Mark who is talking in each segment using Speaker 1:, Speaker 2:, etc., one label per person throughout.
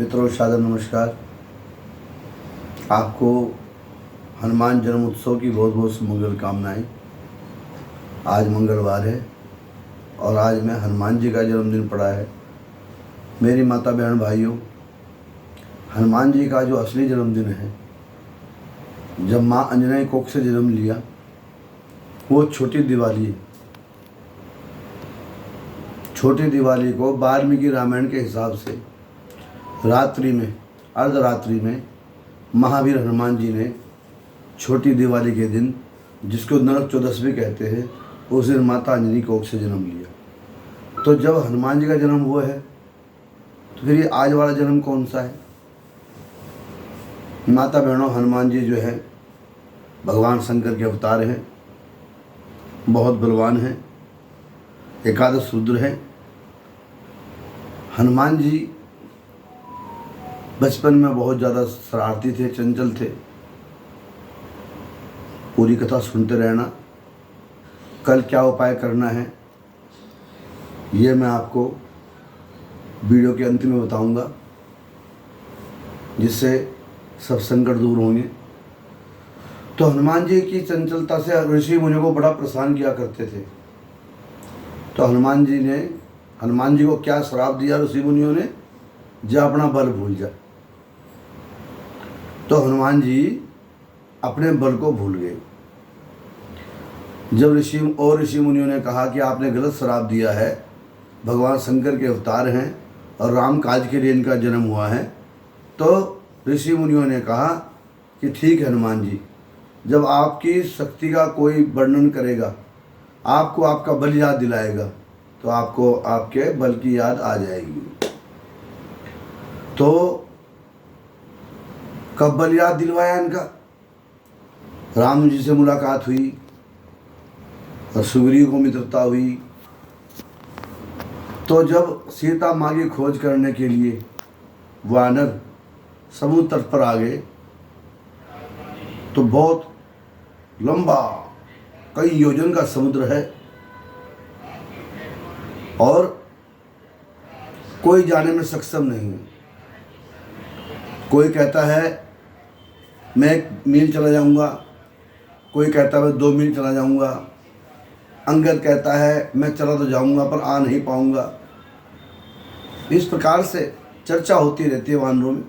Speaker 1: मित्रों सादर नमस्कार। आपको हनुमान जन्म उत्सव की बहुत बहुत मंगल कामनाएं। आज मंगलवार है और आज में हनुमान जी का जन्मदिन पड़ा है। मेरी माता बहन भाइयों, हनुमान जी का जो असली जन्मदिन है, जब माँ अंजनी कोख से जन्म लिया, वो छोटी दिवाली है। छोटी दिवाली को वाल्मीकि रामायण के हिसाब से रात्रि में, अर्धरात्रि में महावीर हनुमान जी ने छोटी दिवाली के दिन, जिसको नरक चौदस भी कहते हैं, उस दिन माता अंजनी कोख से जन्म लिया। तो जब हनुमान जी का जन्म हुआ है तो फिर ये आज वाला जन्म कौन सा है? माता बहनों, हनुमान जी जो है भगवान शंकर के अवतार हैं, बहुत बलवान हैं, एकादश रुद्र हैं। हनुमान जी बचपन में बहुत ज़्यादा शरारती थे, चंचल थे। पूरी कथा सुनते रहना। कल क्या उपाय करना है ये मैं आपको वीडियो के अंत में बताऊंगा, जिससे सब संकट दूर होंगे। तो हनुमान जी की चंचलता से ऋषि मुनियों को बड़ा परेशान किया करते थे। तो हनुमान जी को क्या श्राप दिया ऋषि मुनियों ने? जा अपना बल भूल जा। तो हनुमान जी अपने बल को भूल गए। जब ऋषि मुनियों ने कहा कि आपने गलत श्राप दिया है, भगवान शंकर के अवतार हैं और राम काज के लिए इनका जन्म हुआ है, तो ऋषि मुनियों ने कहा कि ठीक है हनुमान जी, जब आपकी शक्ति का कोई वर्णन करेगा, आपको आपका बल याद दिलाएगा, तो आपको आपके बल की याद आ जाएगी। तो कब बल याद दिलवाया इनका? राम जी से मुलाकात हुई और सुग्रीव को मित्रता हुई। तो जब सीता माँ की खोज करने के लिए वानर समुद्र तट पर आ गए, तो बहुत लंबा, कई योजन का समुद्र है और कोई जाने में सक्षम नहीं है। कोई कहता है मैं 1 मील चला जाऊंगा, कोई कहता है मैं 2 मील चला जाऊंगा, अंगद कहता है मैं चला तो जाऊंगा पर आ नहीं पाऊंगा। इस प्रकार से चर्चा होती रहती है वानरों में।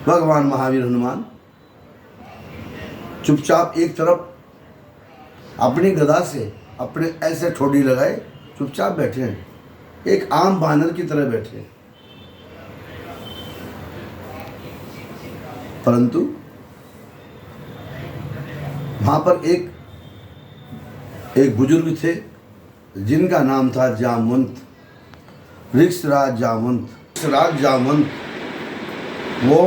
Speaker 1: भगवान महावीर हनुमान चुपचाप एक तरफ अपनी गदा से अपने ऐसे ठोड़ी लगाए चुपचाप बैठे हैं, एक आम बानर की तरह बैठे हैं। परंतु वहां पर एक बुजुर्ग थे जिनका नाम था जामवंत, ऋक्षराज जामवंत। वो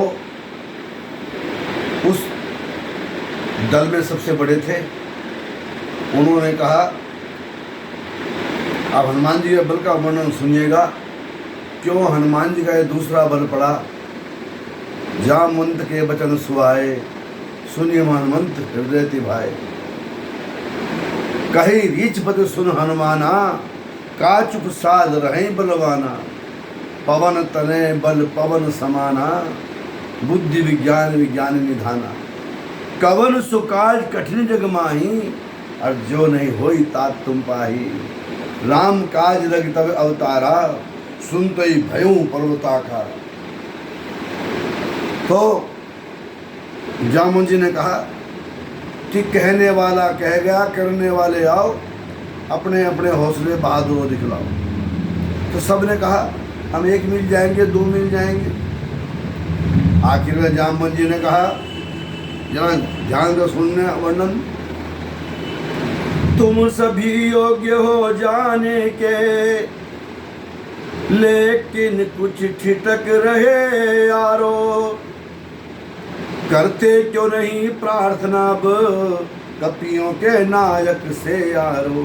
Speaker 1: उस दल में सबसे बड़े थे। उन्होंने कहा, अब हनुमान जी के बल का वर्णन सुनिएगा, क्यों हनुमान जी का ये दूसरा बल पड़ा। जामवंत के वचन सुहाए, सुनिए हनुमंत हृदय तिभाए। कही रीच पद सुन हनुमाना, काचुक साध रहे बलवाना। पवन तने बल पवन समाना, बुद्धि विज्ञान विज्ञान निधाना। कवन सुकाज कठिन जग माही, और जो नहीं होई तात तुम पाही। राम काज लग तब अवतारा, सुनते ही भयों पर्वताकार। तो जामुन जी ने कहा कि कहने वाला कह गया, करने वाले आओ, अपने अपने हौसले बहादुर दिखलाओ। तो सब ने कहा हम 1 मील जाएंगे, 2 मील जाएंगे। आखिर में जामुन जी ने कहा, जरा ध्यान से सुनने वर्णन। तुम सभी योग्य हो जाने के, लेकिन कुछ ठिठक रहे यारो। करते क्यों नहीं प्रार्थना अब, कपियों के नायक से यारो।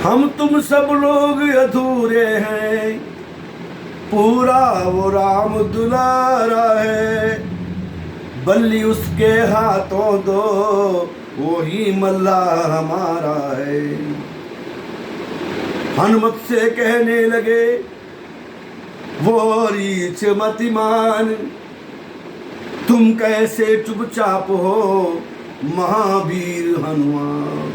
Speaker 1: हम तुम सब लोग अधूरे हैं, पूरा वो राम दुलारा है। बल्ली उसके हाथों दो, वो ही मल्ला हमारा है। हनुमत से कहने लगे वो रीछ मतिमान, तुम कैसे चुपचाप हो महावीर हनुमान।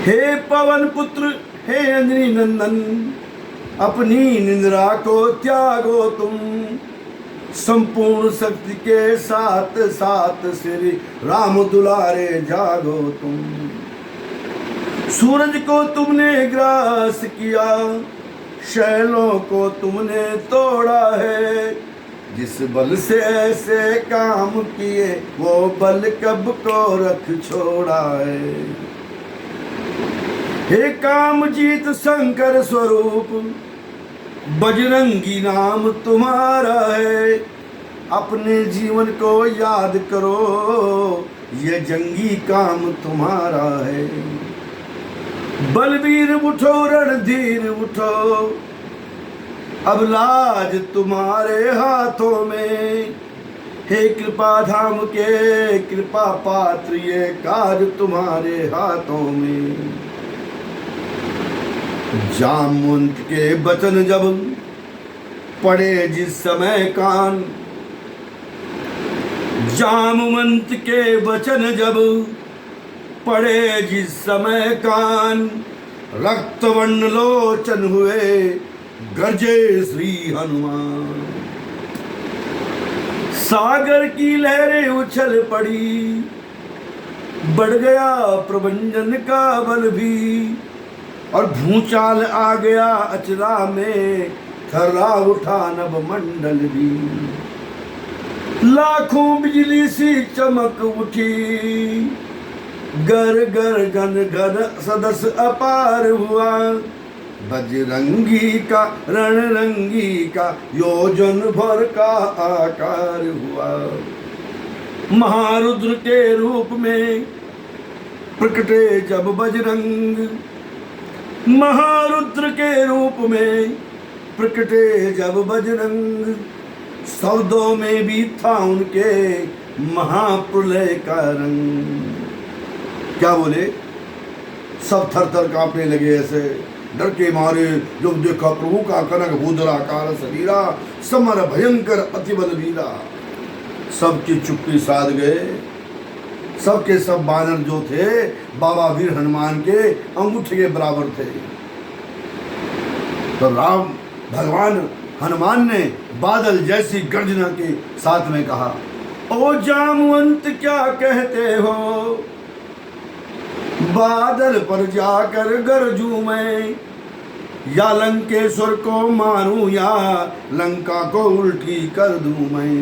Speaker 1: हे पवन पुत्र, हे अंजनी नंदन, अपनी निंद्रा को त्यागो तुम, संपूर्ण शक्ति के साथ साथ श्री राम दुलारे जागो तुम। सूरज को तुमने ग्रास किया, शैलों को तुमने तोड़ा है, जिस बल से ऐसे काम किए वो बल कब को रख छोड़ा है। हे काम जीत शंकर स्वरूप, बजरंगी नाम तुम्हारा है, अपने जीवन को याद करो, ये जंगी काम तुम्हारा है। बलवीर उठो रणधीर उठो, अब लाज तुम्हारे हाथों में, हे कृपा धाम के कृपा पात्र, ये काज तुम्हारे हाथों में। जामवंत के वचन जब पड़े जिस समय कान, जामवंत के वचन जब पड़े जिस समय कान, रक्तवर्ण लोचन हुए गरजे श्री हनुमान। सागर की लहरें उछल पड़ी, बढ़ गया प्रभंजन का बल भी, और भूचाल आ गया अचरा में, थर्रा उठा नभ मंडल भी। लाखों बिजली सी चमक उठी, गर गर गन गन सदस अपार हुआ, बजरंगी का रणरंगी का योजन भर का आकार हुआ। महारुद्र के रूप में प्रकटे जब बजरंग, महारुद्र के रूप में प्रकटे जब बजरंग, शब्दों में भी था उनके महाप्रलय का रंग। क्या बोले, सब थर थर कांपने लगे ऐसे डर के मारे, जब देखा प्रभु का कनक भूधराकार शरीरा, समर भयंकर अति बलवीरा। सबकी चुप्पी साध गए, सबके सब बानर जो थे बाबा वीर हनुमान के अंगूठे के बराबर थे। तो राम भगवान हनुमान ने बादल जैसी गर्जना के साथ में कहा, ओ जामवंत क्या कहते हो, बादल पर जाकर गरजूं मैं, या लंकेश्वर को मारूं या लंका को उल्टी कर दूं मैं।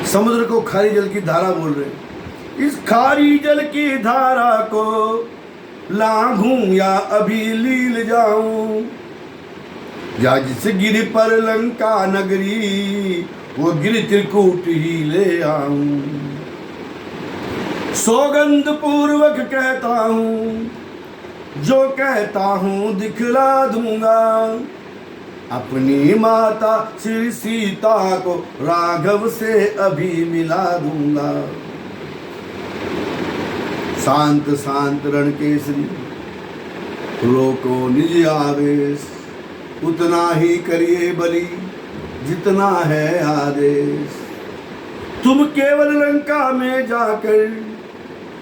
Speaker 1: समुद्र को खारी जल की धारा बोल रहे, इस खारी जल की धारा को लांघूं या अभी लील जाऊं, या जिस गिरि पर लंका नगरी वो गिरि त्रिकूट ही ले आऊं। सौगंध पूर्वक कहता हूँ, जो कहता हूँ दिखला दूंगा, अपनी माता श्री सीता को राघव से अभी मिला दूंगा। शांत शांत रणकेसरी, रोको निज आवेश, उतना ही करिए बलि जितना है आदेश। तुम केवल लंका में जाकर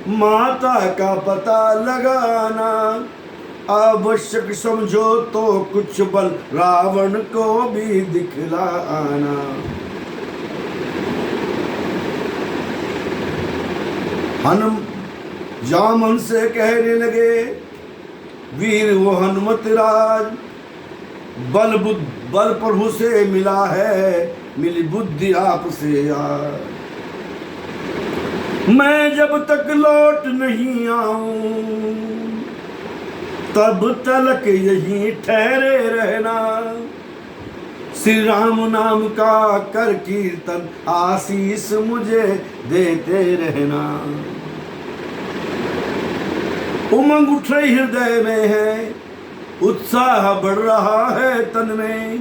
Speaker 1: माता का पता लगाना, आवश्यक समझो तो कुछ बल रावण को भी दिखला आना। हनुम जामन से कहने लगे, वीर वो हनुमत राज, बल प्रभु से मिला है, मिली बुद्धि आपसे आज। मैं जब तक लौट नहीं आऊं तब तलक यहीं ठहरे रहना, श्री राम नाम का कर कीर्तन आशीष मुझे देते रहना। उमंग उठ रही हृदय में है, उत्साह बढ़ रहा है तन में,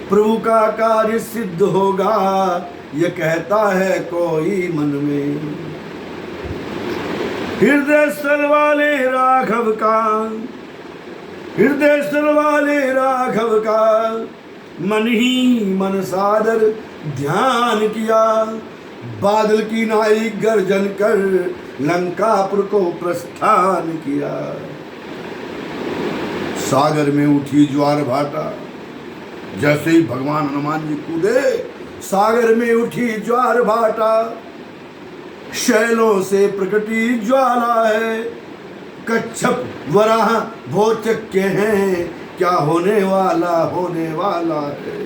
Speaker 1: प्रभु का कार्य सिद्ध होगा ये कहता है कोई मन में। हृदय स्थल वाले राघव का हृदय स्तर वाले राघव का मन ही मन सादर ध्यान किया। बादल की नाई गर्जन कर लंकापुर को प्रस्थान किया। सागर में उठी ज्वार भाटा, जैसे ही भगवान हनुमान जी कूदे सागर में उठी ज्वार भाटा। शैलों से प्रकटी ज्वाला है, कच्छप वराह भोचक के हैं, क्या होने वाला है।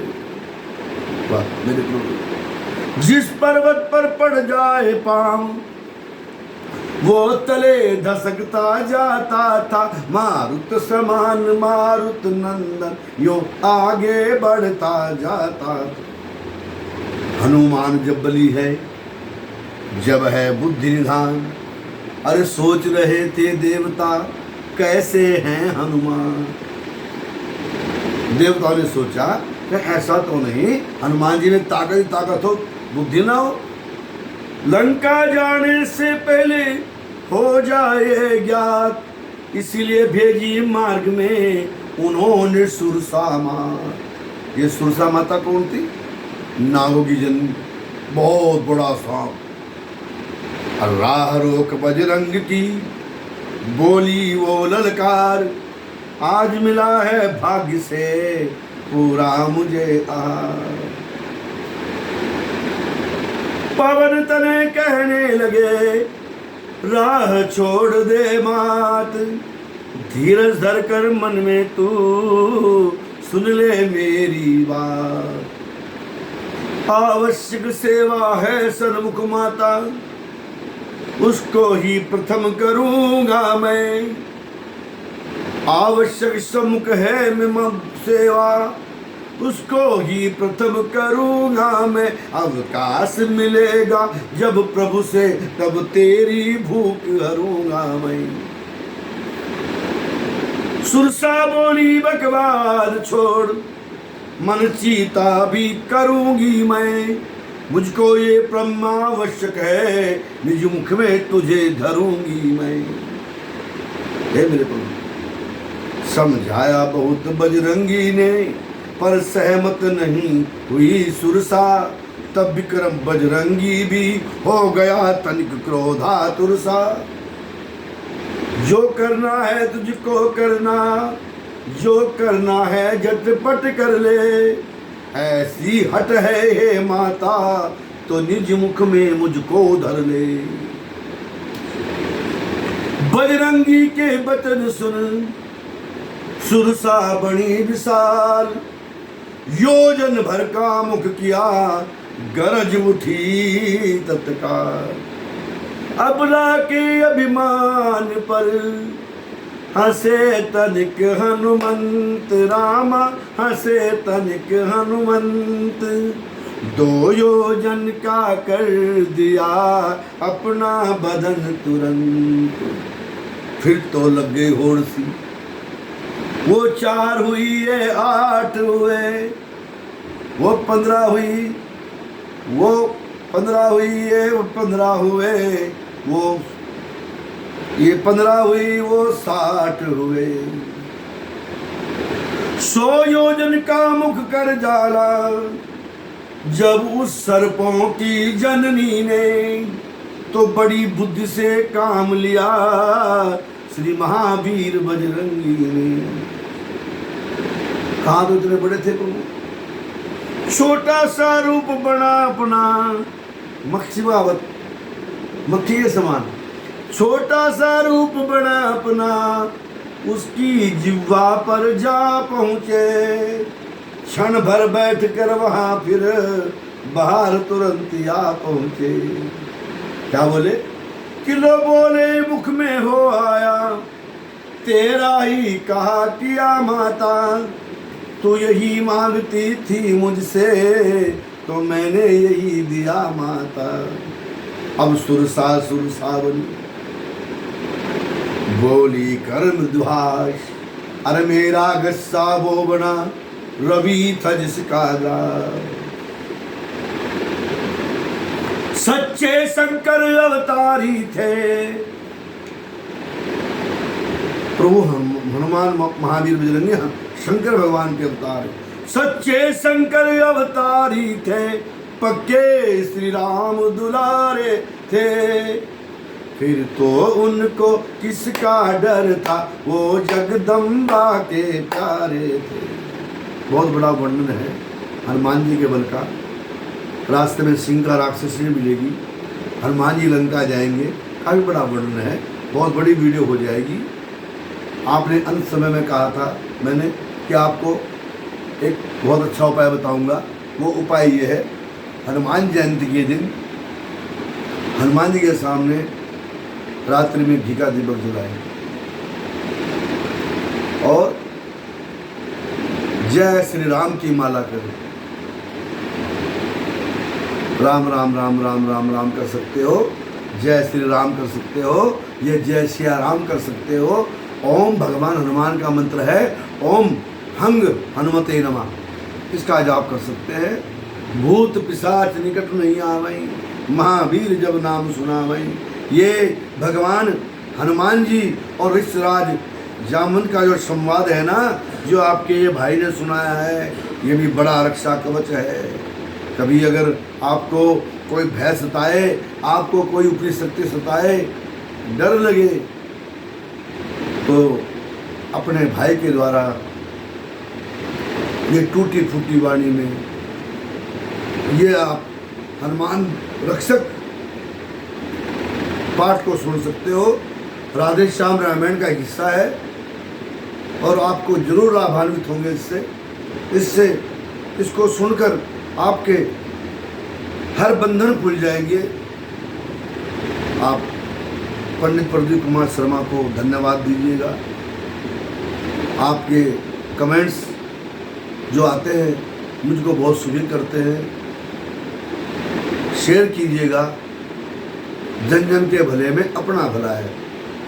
Speaker 1: वाह मेरे प्रभु, जिस पर्वत पर पड़ जाए पांव वो तले धसकता जाता था। मारुत समान मारुत नंदन यो आगे बढ़ता जाता था। हनुमान जब बली है, जब है बुद्धि निधान। अरे सोच रहे थे देवता कैसे हैं हनुमान। देवताओं ने सोचा कि ऐसा तो नहीं, हनुमान जी में ताकत हो, बुद्धि ना हो। लंका जाने से पहले हो जाए ज्ञात, इसीलिए भेजी मार्ग में उन्होंने सुरसा माता। ये सुरसा माता कौन थी? नागों की जन्म, बहुत बड़ा सांप। राह रोक बजरंग की, बोली वो ललकार, आज मिला है भाग्य से पूरा मुझे आहार। पवन तने कहने लगे राह छोड़ दे मात, धीरज धर कर मन में तू सुन ले मेरी बात। आवश्यक सेवा है सन्मुख माता, उसको ही प्रथम करूंगा मैं। आवश्यक सम्मुख है मम सेवा, उसको ही प्रथम करूंगा मैं। अवकाश मिलेगा जब प्रभु से, तब तेरी भूख हरूंगा मैं। सुरसा बोली बकवाद छोड़, मन चीता भी करूंगी मैं। मुझको ये ब्रह्मावश्यक है, निज मुख में तुझे धरूंगी मैं। हे मेरे प्रभु, समझाया बहुत बजरंगी ने, पर सहमत नहीं हुई सुरसा। तब विक्रम बजरंगी भी हो गया तनिक क्रोधातुरसा। जो करना है तुझको करना, जो करना है झटपट कर ले। ऐसी हट है हे माता, तो निज मुख में मुझको धर ले। बजरंगी के वचन सुन सुरसा बनी विशाल, योजन भर का मुख किया गरज उठी तत्काल। अबला के अभिमान पर हंसे तनिक हनुमंत, रामा हंसे तनिक हनुमंत। 2 योजन का कर दिया अपना बदन तुरंत। फिर तो लग गई होड़ सी, वो 4 हुई है 8 हुए, वो 15 हुई, वो 15 हुई है, वो 15 हुए, वो ये 15 हुई, वो 60 हुए। 100 योजन का मुख कर जाला, जब उस सर्पों की जननी ने तो बड़ी बुद्धि से काम लिया श्री महावीर बजरंगी ने। कहाँ तो इतने बड़े थे प्रभु, छोटा सा रूप बना अपना, मक्षिमावत मक्खी के समान छोटा सा रूप बना अपना। उसकी जिह्वा पर जा पहुँचे, क्षण भर बैठ कर वहाँ फिर बाहर तुरंत आ पहुँचे। क्या बोले? किलो बोले मुख में हो आया, तेरा ही कहा किया माता। तू यही मांगती थी मुझसे, तो मैंने यही दिया माता। अब सुरसा बनी, बोली कर मृदुभाष, अरे मेरा गस्सा वो बना, रवि था जिसका दास। सच्चे शंकर अवतारी थे प्रभु हनुमान महावीर बजरंगी शंकर भगवान के अवतार है। सच्चे शंकर अवतारी थे, पक्के श्री राम दुलारे थे। फिर तो उनको किसका डर था, वो जगदम्बा के प्यारे थे। बहुत बड़ा वर्णन है हनुमान जी के बल का। रास्ते में सिंह का राक्षसी मिलेगी, हनुमान जी लंका जाएंगे, काफ़ी बड़ा वर्णन है, बहुत बड़ी वीडियो हो जाएगी। आपने अंत समय में कहा था मैंने कि आपको एक बहुत अच्छा उपाय बताऊंगा। वो उपाय ये है, हनुमान जयंती के दिन हनुमान जी के सामने रात्रि में घी का दीपक जलाएं और जय श्री राम की माला करें। राम राम राम राम राम राम कर सकते हो, जय श्री राम कर सकते हो, ये जय सिया राम कर सकते हो। ओम भगवान हनुमान का मंत्र है, ओम हंग हनुमते नमः, इसका जाप कर सकते हैं। भूत पिशाच निकट नहीं आवई, महावीर जब नाम सुनावई। ये भगवान हनुमान जी और ऋषराज जामवंत का जो संवाद है ना, जो आपके ये भाई ने सुनाया है, ये भी बड़ा रक्षा कवच है। कभी अगर आपको कोई भय सताए, आपको कोई ऊपरी शक्ति सताए, डर लगे, तो अपने भाई के द्वारा ये टूटी फूटी वाणी में ये आप हनुमान रक्षक पाठ को सुन सकते हो। राधे श्याम रामायण का एक हिस्सा है और आपको जरूर लाभान्वित होंगे इससे इसको सुनकर आपके हर बंधन खुल जाएंगे। आप पंडित प्रदीप कुमार शर्मा को धन्यवाद दीजिएगा। आपके कमेंट्स जो आते हैं मुझको बहुत सुखी करते हैं। शेयर कीजिएगा, जन जन के भले में अपना भला है।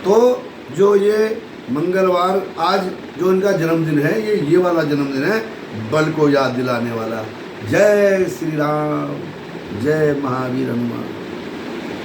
Speaker 1: तो जो ये मंगलवार आज जो इनका जन्मदिन है, ये वाला जन्मदिन है बल को याद दिलाने वाला। जय श्री राम, जय महावीर हनुमान।